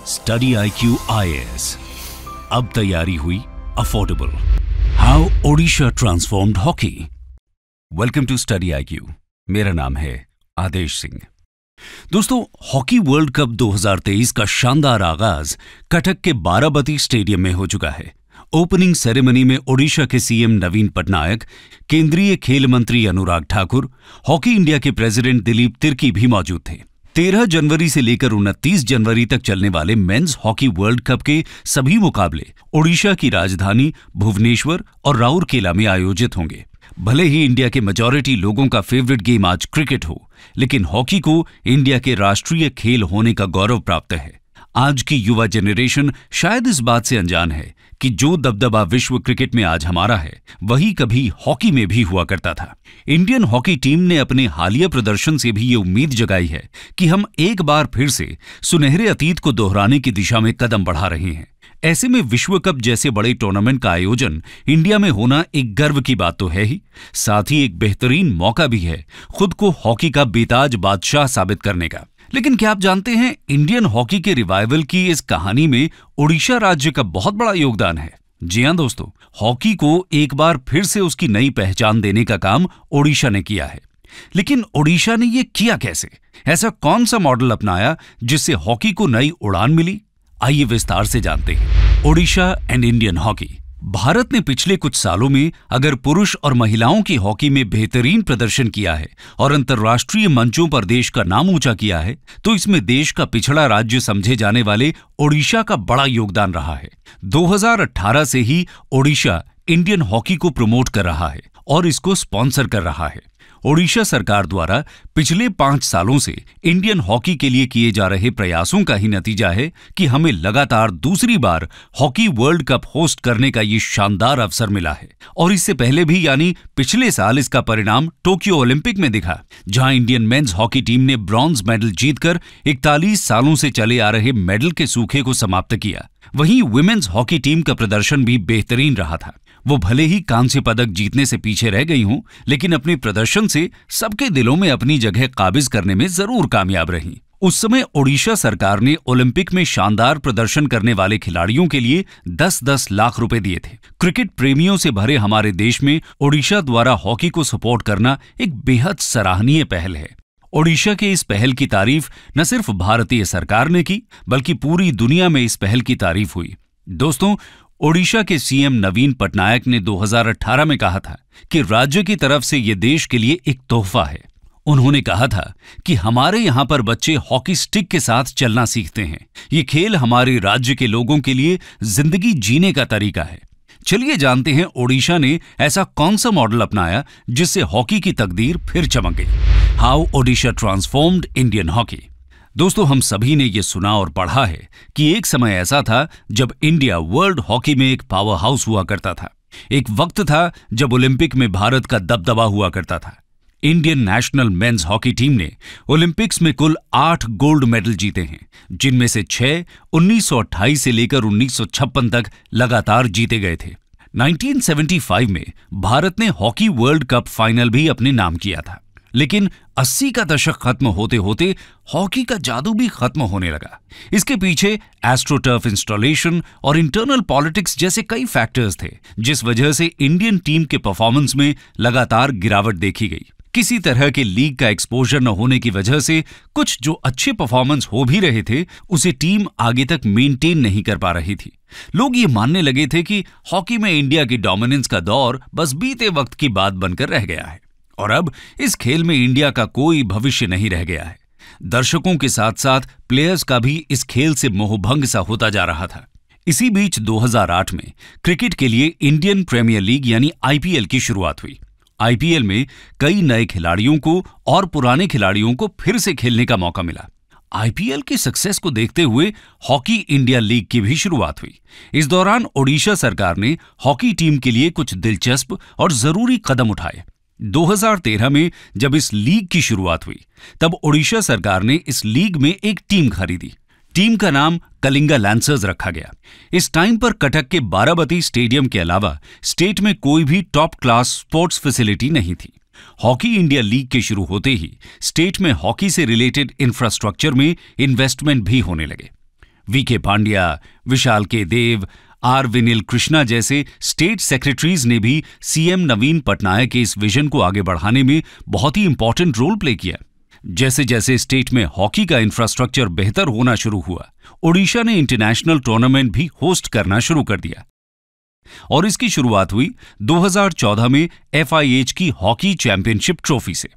Study IQ IAS, अब तैयारी हुई affordable. How Odisha transformed hockey. Welcome to study IQ। मेरा नाम है आदेश सिंह। दोस्तों, हॉकी वर्ल्ड कप 2023 का शानदार आगाज कटक के बाराबती स्टेडियम में हो चुका है। ओपनिंग सेरेमनी में ओडिशा के सीएम नवीन पटनायक, केंद्रीय खेल मंत्री अनुराग ठाकुर, हॉकी इंडिया के प्रेसिडेंट दिलीप तिर्की भी मौजूद थे। 13 जनवरी से लेकर 29 जनवरी तक चलने वाले मेंस हॉकी वर्ल्ड कप के सभी मुकाबले ओडिशा की राजधानी भुवनेश्वर और राउरकेला में आयोजित होंगे। भले ही इंडिया के मेजॉरिटी लोगों का फेवरेट गेम आज क्रिकेट हो, लेकिन हॉकी को इंडिया के राष्ट्रीय खेल होने का गौरव प्राप्त है। आज की युवा जनरेशन शायद इस बात से अनजान है कि जो दबदबा विश्व क्रिकेट में आज हमारा है, वही कभी हॉकी में भी हुआ करता था। इंडियन हॉकी टीम ने अपने हालिया प्रदर्शन से भी ये उम्मीद जगाई है कि हम एक बार फिर से सुनहरे अतीत को दोहराने की दिशा में कदम बढ़ा रहे हैं। ऐसे में विश्व कप जैसे बड़े टूर्नामेंट का आयोजन इंडिया में होना एक गर्व की बात तो है ही, साथ ही एक बेहतरीन मौका भी है खुद को हॉकी का बेताज बादशाह साबित करने का। लेकिन क्या आप जानते हैं, इंडियन हॉकी के रिवाइवल की इस कहानी में ओडिशा राज्य का बहुत बड़ा योगदान है। जी हां दोस्तों, हॉकी को एक बार फिर से उसकी नई पहचान देने का काम ओडिशा ने किया है। लेकिन ओडिशा ने ये किया कैसे? ऐसा कौन सा मॉडल अपनाया जिससे हॉकी को नई उड़ान मिली? आइए विस्तार से जानते हैं। Odisha and Indian hockey. Bharat ने पिछले कुछ सालों में अगर पुरुष और महिलाओं की हॉकी में बेहतरीन प्रदर्शन किया है और अंतर्राष्ट्रीय मंचों पर देश का नाम ऊंचा किया है, तो इसमें देश का पिछड़ा राज्य समझे जाने वाले ओडिशा का बड़ा योगदान रहा है। 2018 से ही ओडिशा इंडियन हॉकी को प्रमोट कर रहा है और इसको स्पॉन्सर कर रहा है। ओडिशा सरकार द्वारा पिछले 5 सालों से इंडियन हॉकी के लिए किए जा रहे प्रयासों का ही नतीजा है कि हमें लगातार दूसरी बार हॉकी वर्ल्ड कप होस्ट करने का ये शानदार अवसर मिला है। और इससे पहले भी यानी पिछले साल इसका परिणाम टोक्यो ओलंपिक में दिखा, जहां इंडियन मेंस हॉकी टीम ने ब्रॉन्ज मेडल जीतकर 41 सालों से चले आ रहे मेडल के सूखे को समाप्त किया। वहीं वुमेन्स हॉकी टीम का प्रदर्शन भी बेहतरीन रहा था। वो भले ही कांस्य पदक जीतने से पीछे रह गई हूं, लेकिन अपने प्रदर्शन से सबके दिलों में अपनी जगह काबिज करने में जरूर कामयाब रही। उस समय ओडिशा सरकार ने ओलंपिक में शानदार प्रदर्शन करने वाले खिलाड़ियों के लिए 10-10 लाख रुपए दिए थे। क्रिकेट प्रेमियों से भरे हमारे देश में ओडिशा द्वारा हॉकी को सपोर्ट करना एक बेहद सराहनीय पहल है। ओडिशा के इस पहल की तारीफ न सिर्फ भारतीय सरकार ने की, बल्कि पूरी दुनिया में इस पहल की तारीफ हुई। दोस्तों, ओडिशा के सीएम नवीन पटनायक ने 2018 में कहा था कि राज्य की तरफ से ये देश के लिए एक तोहफा है। उन्होंने कहा था कि हमारे यहाँ पर बच्चे हॉकी स्टिक के साथ चलना सीखते हैं। ये खेल हमारे राज्य के लोगों के लिए जिंदगी जीने का तरीका है। चलिए जानते हैं ओडिशा ने ऐसा कौन सा मॉडल अपनाया जिससे हॉकी की तकदीर फिर चमक गई। How Odisha transformed Indian hockey. दोस्तों, हम सभी ने यह सुना और पढ़ा है कि एक समय ऐसा था जब इंडिया वर्ल्ड हॉकी में एक पावर हाउस हुआ करता था। एक वक्त था जब ओलंपिक में भारत का दबदबा हुआ करता था। Indian national men's hockey team ने ओलंपिक्स में कुल 8 गोल्ड मेडल जीते हैं, जिनमें से 6 1928 से लेकर 1956 तक लगातार जीते गए थे। 1975 में भारत ने हॉकी वर्ल्ड कप फाइनल भी अपने नाम किया था। लेकिन 80 का दशक खत्म होते होते हॉकी का जादू भी खत्म होने लगा। इसके पीछे एस्ट्रोटर्फ इंस्टॉलेशन और इंटरनल पॉलिटिक्स जैसे कई फैक्टर्स थे, जिस वजह से इंडियन टीम के परफॉर्मेंस में लगातार गिरावट देखी गई। किसी तरह के लीग का एक्सपोजर न होने की वजह से कुछ जो अच्छे परफॉर्मेंस हो भी रहे थे, उसे टीम आगे तक मेंटेन नहीं कर पा रही थी। लोग ये मानने लगे थे कि हॉकी में इंडिया की डोमिनेंस का दौर बस बीते वक्त की बात बनकर रह गया है और अब इस खेल में इंडिया का कोई भविष्य नहीं रह गया है। दर्शकों के साथ साथ प्लेयर्स का भी इस खेल से मोहभंग सा होता जा रहा था। इसी बीच 2008 में क्रिकेट के लिए इंडियन प्रीमियर लीग यानी IPL की शुरुआत हुई। IPL में कई नए खिलाड़ियों को और पुराने खिलाड़ियों को फिर से खेलने का मौका मिला। IPL की सक्सेस को देखते हुए हॉकी इंडिया लीग की भी शुरुआत हुई। इस दौरान ओडिशा सरकार ने हॉकी टीम के लिए कुछ दिलचस्प और जरूरी कदम उठाए। 2013 में जब इस लीग की शुरुआत हुई, तब ओडिशा सरकार ने इस लीग में एक टीम खरीदी। टीम का नाम कलिंगा लैंसर्स रखा गया। इस टाइम पर कटक के बाराबती स्टेडियम के अलावा स्टेट में कोई भी टॉप क्लास स्पोर्ट्स फैसिलिटी नहीं थी। हॉकी इंडिया लीग के शुरू होते ही स्टेट में हॉकी से रिलेटेड इंफ्रास्ट्रक्चर में इन्वेस्टमेंट भी होने लगे। वीके पांड्या, विशाल के देव, आर विनिल कृष्णा जैसे स्टेट सेक्रेटरीज ने भी सीएम नवीन पटनायक के इस विजन को आगे बढ़ाने में बहुत ही इंपॉर्टेंट रोल प्ले किया। जैसे जैसे स्टेट में हॉकी का इंफ्रास्ट्रक्चर बेहतर होना शुरू हुआ, ओडिशा ने इंटरनेशनल टूर्नामेंट भी होस्ट करना शुरू कर दिया और इसकी शुरुआत हुई 2014 में FIH की हॉकी चैंपियनशिप ट्रॉफी से।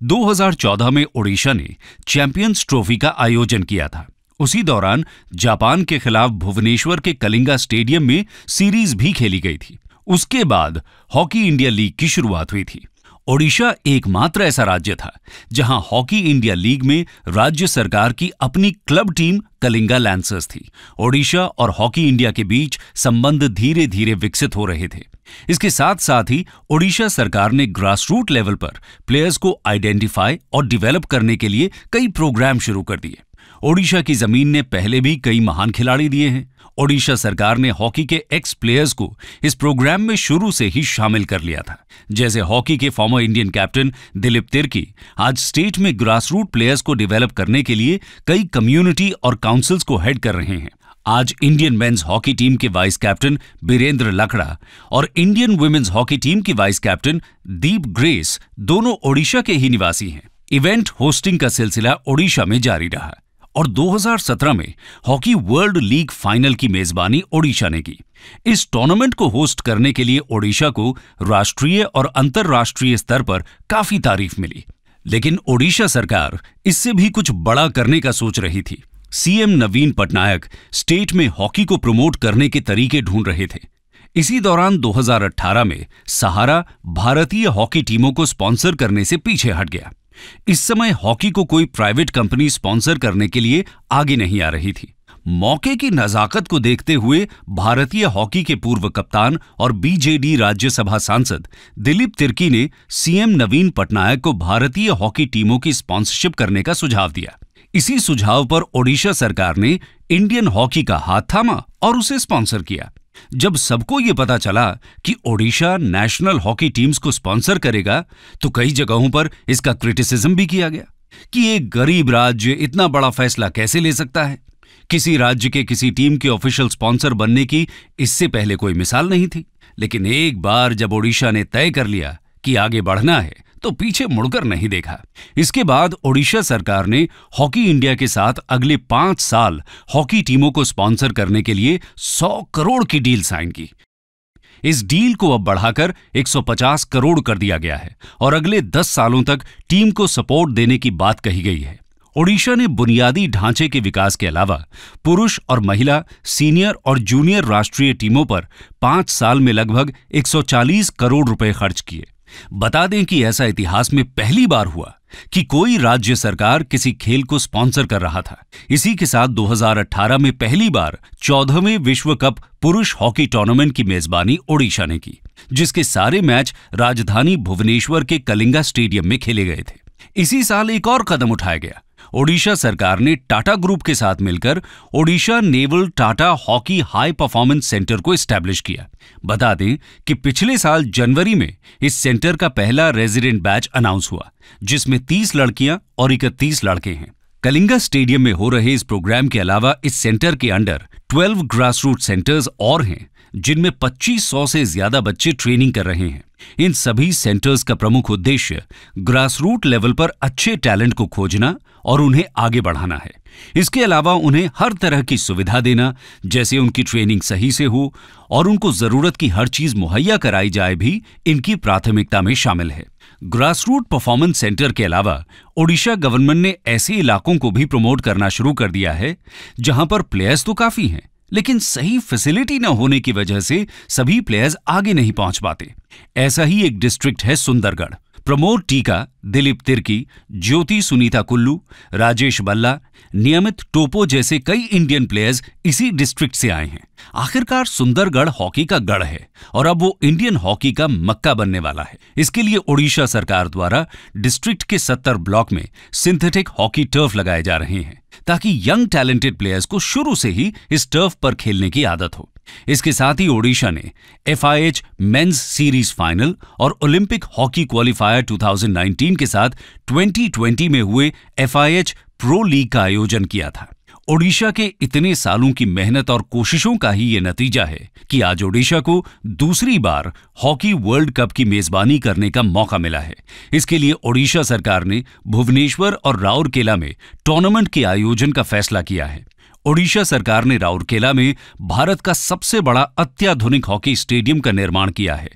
2014 में ओडिशा ने चैंपियंस ट्रॉफी का आयोजन किया था। उसी दौरान जापान के खिलाफ भुवनेश्वर के कलिंगा स्टेडियम में सीरीज भी खेली गई थी। उसके बाद हॉकी इंडिया लीग की शुरुआत हुई थी। ओडिशा एकमात्र ऐसा राज्य था जहां हॉकी इंडिया लीग में राज्य सरकार की अपनी क्लब टीम कलिंगा लैंसर्स थी। ओडिशा और हॉकी इंडिया के बीच संबंध धीरे धीरे विकसित हो रहे थे। इसके साथ साथ ही ओडिशा सरकार ने ग्रासरूट लेवल पर प्लेयर्स को आइडेंटिफाई और डेवलप करने के लिए कई प्रोग्राम शुरू कर दिए। ओडिशा की जमीन ने पहले भी कई महान खिलाड़ी दिए हैं। ओडिशा सरकार ने हॉकी के एक्स प्लेयर्स को इस प्रोग्राम में शुरू से ही शामिल कर लिया था। जैसे हॉकी के former Indian captain Dilip Tirkey आज स्टेट में ग्रासरूट प्लेयर्स को डेवलप करने के लिए कई कम्युनिटी और काउंसिल्स को हेड कर रहे हैं। आज इंडियन मेंस हॉकी टीम के वाइस कैप्टन बीरेंद्र लकड़ा और इंडियन वुमेन्स हॉकी टीम की वाइस कैप्टन दीप ग्रेस दोनों ओडिशा के ही निवासी हैं। इवेंट होस्टिंग का सिलसिला ओडिशा में जारी रहा और 2017 में हॉकी वर्ल्ड लीग फाइनल की मेजबानी ओडिशा ने की। इस टूर्नामेंट को होस्ट करने के लिए ओडिशा को राष्ट्रीय और अंतर्राष्ट्रीय स्तर पर काफी तारीफ मिली, लेकिन ओडिशा सरकार इससे भी कुछ बड़ा करने का सोच रही थी। सीएम नवीन पटनायक स्टेट में हॉकी को प्रमोट करने के तरीके ढूंढ रहे थे। इसी दौरान 2018 में सहारा भारतीय हॉकी टीमों को स्पॉन्सर करने से पीछे हट गया। इस समय हॉकी को कोई प्राइवेट कंपनी स्पॉन्सर करने के लिए आगे नहीं आ रही थी। मौके की नजाकत को देखते हुए भारतीय हॉकी के पूर्व कप्तान और बीजेडी राज्यसभा सांसद दिलीप तिर्की ने सीएम नवीन पटनायक को भारतीय हॉकी टीमों की स्पॉन्सरशिप करने का सुझाव दिया। इसी सुझाव पर ओडिशा सरकार ने इंडियन हॉकी का हाथ थामा और उसे स्पॉन्सर किया। जब सबको यह पता चला कि ओडिशा नेशनल हॉकी टीम्स को स्पॉन्सर करेगा, तो कई जगहों पर इसका क्रिटिसिज्म भी किया गया कि एक गरीब राज्य इतना बड़ा फैसला कैसे ले सकता है। किसी राज्य के किसी टीम के ऑफिशियल स्पॉन्सर बनने की इससे पहले कोई मिसाल नहीं थी। लेकिन एक बार जब ओडिशा ने तय कर लिया कि आगे बढ़ना है, तो पीछे मुड़कर नहीं देखा। इसके बाद ओडिशा सरकार ने हॉकी इंडिया के साथ अगले 5 साल हॉकी टीमों को स्पॉन्सर करने के लिए 100 करोड़ की डील साइन की। इस डील को अब बढ़ाकर 150 करोड़ कर दिया गया है और अगले 10 सालों तक टीम को सपोर्ट देने की बात कही गई है। ओडिशा ने बुनियादी ढांचे के विकास के अलावा पुरुष और महिला, सीनियर और जूनियर राष्ट्रीय टीमों पर 5 साल में लगभग 140 करोड़ रुपए खर्च किए। बता दें कि ऐसा इतिहास में पहली बार हुआ कि कोई राज्य सरकार किसी खेल को स्पॉन्सर कर रहा था। इसी के साथ 2018 में पहली बार 14वें विश्व कप पुरुष हॉकी टूर्नामेंट की मेजबानी ओडिशा ने की, जिसके सारे मैच राजधानी भुवनेश्वर के कलिंगा स्टेडियम में खेले गए थे। इसी साल एक और कदम उठाया गया। ओडिशा सरकार ने टाटा ग्रुप के साथ मिलकर Odisha naval Tata hockey high performance centre को एस्टैब्लिश किया। बता दें कि पिछले साल जनवरी में इस सेंटर का पहला रेजिडेंट बैच अनाउंस हुआ, जिसमें 30 लड़कियां और 31 लड़के हैं। कलिंगा स्टेडियम में हो रहे इस प्रोग्राम के अलावा इस सेंटर के अंडर 12 ग्रासरूट सेंटर्स और हैं, जिनमें 2500 से ज्यादा बच्चे ट्रेनिंग कर रहे हैं। इन सभी सेंटर्स का प्रमुख उद्देश्य ग्रासरूट लेवल पर अच्छे टैलेंट को खोजना और उन्हें आगे बढ़ाना है। इसके अलावा उन्हें हर तरह की सुविधा देना, जैसे उनकी ट्रेनिंग सही से हो और उनको जरूरत की हर चीज मुहैया कराई जाए, भी इनकी प्राथमिकता में शामिल है। ग्रासरूट परफॉर्मेंस सेंटर के अलावा ओडिशा गवर्नमेंट ने ऐसे इलाकों को भी प्रमोट करना शुरू कर दिया है जहां पर प्लेयर्स तो काफी हैं, लेकिन सही फैसिलिटी न होने की वजह से सभी प्लेयर्स आगे नहीं पहुंच पाते। ऐसा ही एक डिस्ट्रिक्ट है सुंदरगढ़। प्रमोद टीका, दिलीप तिर्की, ज्योति सुनीता कुल्लू, राजेश बल्ला, नियमित टोपो जैसे कई इंडियन प्लेयर्स इसी डिस्ट्रिक्ट से आए हैं। आखिरकार सुंदरगढ़ हॉकी का गढ़ है और अब वो इंडियन हॉकी का मक्का बनने वाला है। इसके लिए ओडिशा सरकार द्वारा डिस्ट्रिक्ट के 70 ब्लॉक में सिंथेटिक हॉकी टर्फ लगाए जा रहे हैं, ताकि यंग टैलेंटेड प्लेयर्स को शुरू से ही इस टर्फ पर खेलने की आदत हो। इसके साथ ही ओडिशा ने FIH मेंस सीरीज फाइनल और ओलंपिक हॉकी क्वालिफायर 2019 के साथ 2020 में हुए FIH प्रो लीग का आयोजन किया था। ओडिशा के इतने सालों की मेहनत और कोशिशों का ही ये नतीजा है कि आज ओडिशा को दूसरी बार हॉकी वर्ल्ड कप की मेजबानी करने का मौका मिला है। इसके लिए ओडिशा सरकार ने भुवनेश्वर और राउरकेला में टूर्नामेंट के आयोजन का फैसला किया है। ओडिशा सरकार ने राउरकेला में भारत का सबसे बड़ा अत्याधुनिक हॉकी स्टेडियम का निर्माण किया है।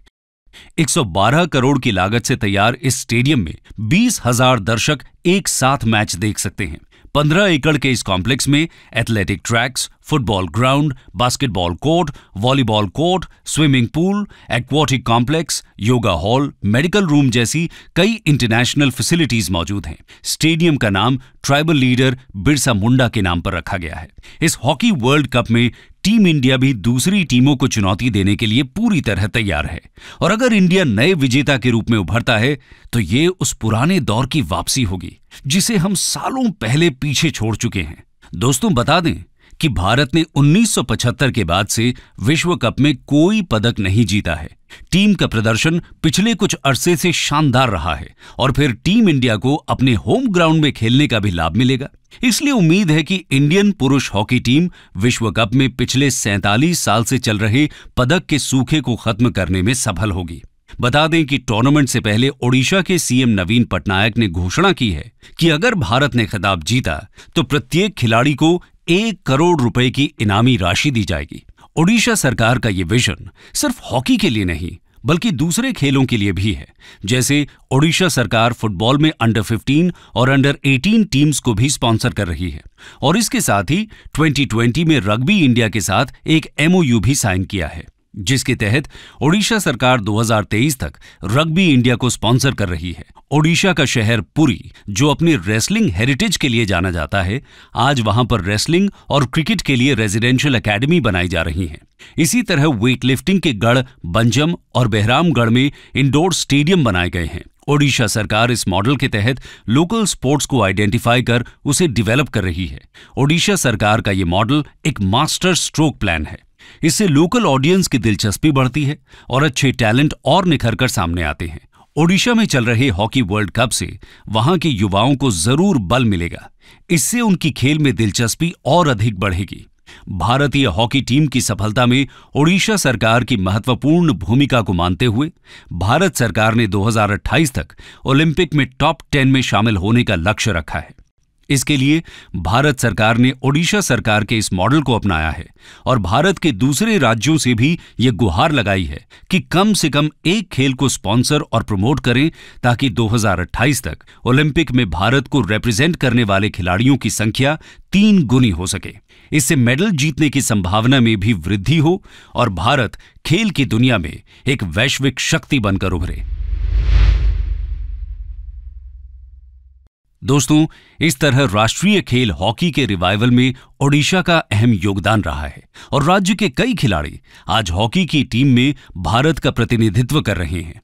112 करोड़ की लागत से तैयार इस स्टेडियम में 20,000 दर्शक एक साथ मैच देख सकते हैं। 15 एकड़ के इस कॉम्प्लेक्स में athletic tracks, football ground, basketball court, volleyball court, swimming pool, aquatic complex, yoga hall, medical room जैसी कई इंटरनेशनल फैसिलिटीज मौजूद हैं। स्टेडियम का नाम ट्राइबल लीडर बिरसा मुंडा के नाम पर रखा गया है। इस हॉकी वर्ल्ड कप में टीम इंडिया भी दूसरी टीमों को चुनौती देने के लिए पूरी तरह तैयार है और अगर इंडिया नए विजेता के रूप में उभरता है तो ये उस पुराने दौर की वापसी होगी जिसे हम सालों पहले पीछे छोड़ चुके हैं। दोस्तों, बता दें कि भारत ने 1975 के बाद से विश्व कप में कोई पदक नहीं जीता है। टीम का प्रदर्शन पिछले कुछ अरसे से शानदार रहा है और फिर टीम इंडिया को अपने होम ग्राउंड में खेलने का भी लाभ मिलेगा। इसलिए उम्मीद है कि इंडियन पुरुष हॉकी टीम विश्व कप में पिछले 47 साल से चल रहे पदक के सूखे को खत्म करने में सफल होगी। बता दें कि टूर्नामेंट से पहले ओडिशा के सीएम नवीन पटनायक ने घोषणा की है कि अगर भारत ने खिताब जीता तो प्रत्येक खिलाड़ी को 1 करोड़ रुपए की इनामी राशि दी जाएगी। ओडिशा सरकार का यह विजन सिर्फ हॉकी के लिए नहीं बल्कि दूसरे खेलों के लिए भी है। जैसे ओडिशा सरकार फुटबॉल में अंडर 15 और अंडर 18 टीम्स को भी स्पॉन्सर कर रही है और इसके साथ ही 2020 में रग्बी इंडिया के साथ एक MOU भी साइन किया है जिसके तहत ओडिशा सरकार 2023 तक रग्बी इंडिया को स्पॉन्सर कर रही है। ओडिशा का शहर पुरी, जो अपनी रेसलिंग हेरिटेज के लिए जाना जाता है, आज वहां पर रेसलिंग और क्रिकेट के लिए रेजिडेंशियल एकेडमी बनाई जा रही हैं। इसी तरह वेट लिफ्टिंग के गढ़ बंजम और बहरामगढ़ में इंडोर स्टेडियम बनाए गए हैं। ओडिशा सरकार इस मॉडल के तहत लोकल स्पोर्ट्स को आइडेंटिफाई कर उसे डेवलप कर रही है। ओडिशा सरकार का ये मॉडल एक मास्टर स्ट्रोक प्लान है। इससे लोकल ऑडियंस की दिलचस्पी बढ़ती है और अच्छे टैलेंट और निखर कर सामने आते हैं। ओडिशा में चल रहे हॉकी वर्ल्ड कप से वहां के युवाओं को जरूर बल मिलेगा। इससे उनकी खेल में दिलचस्पी और अधिक बढ़ेगी। भारतीय हॉकी टीम की सफलता में ओडिशा सरकार की महत्वपूर्ण भूमिका को मानते हुए भारत सरकार ने 2028 तक ओलंपिक में टॉप 10 में शामिल होने का लक्ष्य रखा है। इसके लिए भारत सरकार ने ओडिशा सरकार के इस मॉडल को अपनाया है और भारत के दूसरे राज्यों से भी ये गुहार लगाई है कि कम से कम एक खेल को स्पॉन्सर और प्रमोट करें ताकि 2028 तक ओलंपिक में भारत को रिप्रेजेंट करने वाले खिलाड़ियों की संख्या 3 गुनी हो सके। इससे मेडल जीतने की संभावना में भी वृद्धि हो और भारत खेल की दुनिया में एक वैश्विक शक्ति बनकर उभरे। दोस्तों, इस तरह राष्ट्रीय खेल हॉकी के रिवाइवल में ओडिशा का अहम योगदान रहा है और राज्य के कई खिलाड़ी आज हॉकी की टीम में भारत का प्रतिनिधित्व कर रहे हैं।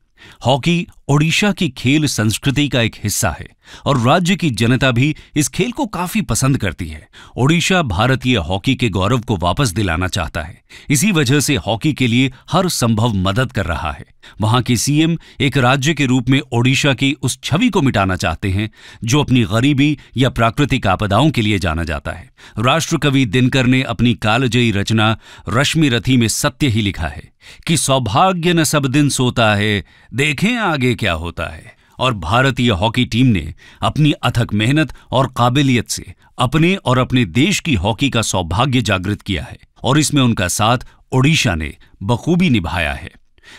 हॉकी ओडिशा की खेल संस्कृति का एक हिस्सा है और राज्य की जनता भी इस खेल को काफी पसंद करती है। ओडिशा भारतीय हॉकी के गौरव को वापस दिलाना चाहता है। इसी वजह से हॉकी के लिए हर संभव मदद कर रहा है। वहां के सीएम एक राज्य के रूप में ओडिशा की उस छवि को मिटाना चाहते हैं जो अपनी गरीबी या प्राकृतिक आपदाओं के लिए जाना जाता है। राष्ट्रकवि दिनकर ने अपनी कालजयी रचना रश्मि रथी में सत्य ही लिखा है कि सौभाग्य न सब दिन सोता है, देखें आगे क्या होता है। और भारतीय हॉकी टीम ने अपनी अथक मेहनत और काबिलियत से अपने और अपने देश की हॉकी का सौभाग्य जागृत किया है और इसमें उनका साथ ओडिशा ने बखूबी निभाया है।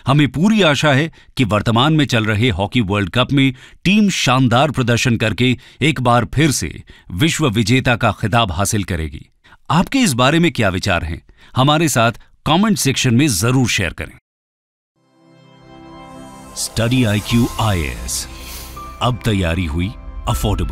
हमें पूरी आशा है कि वर्तमान में चल रहे हॉकी वर्ल्ड कप में टीम शानदार प्रदर्शन करके एक बार फिर से विश्व विजेता का खिताब हासिल करेगी। आपके इस बारे में क्या विचार हैं? हमारे साथ कमेंट सेक्शन में जरूर शेयर करें। स्टडी IQ IAS अब तैयारी हुई अफोर्डेबल।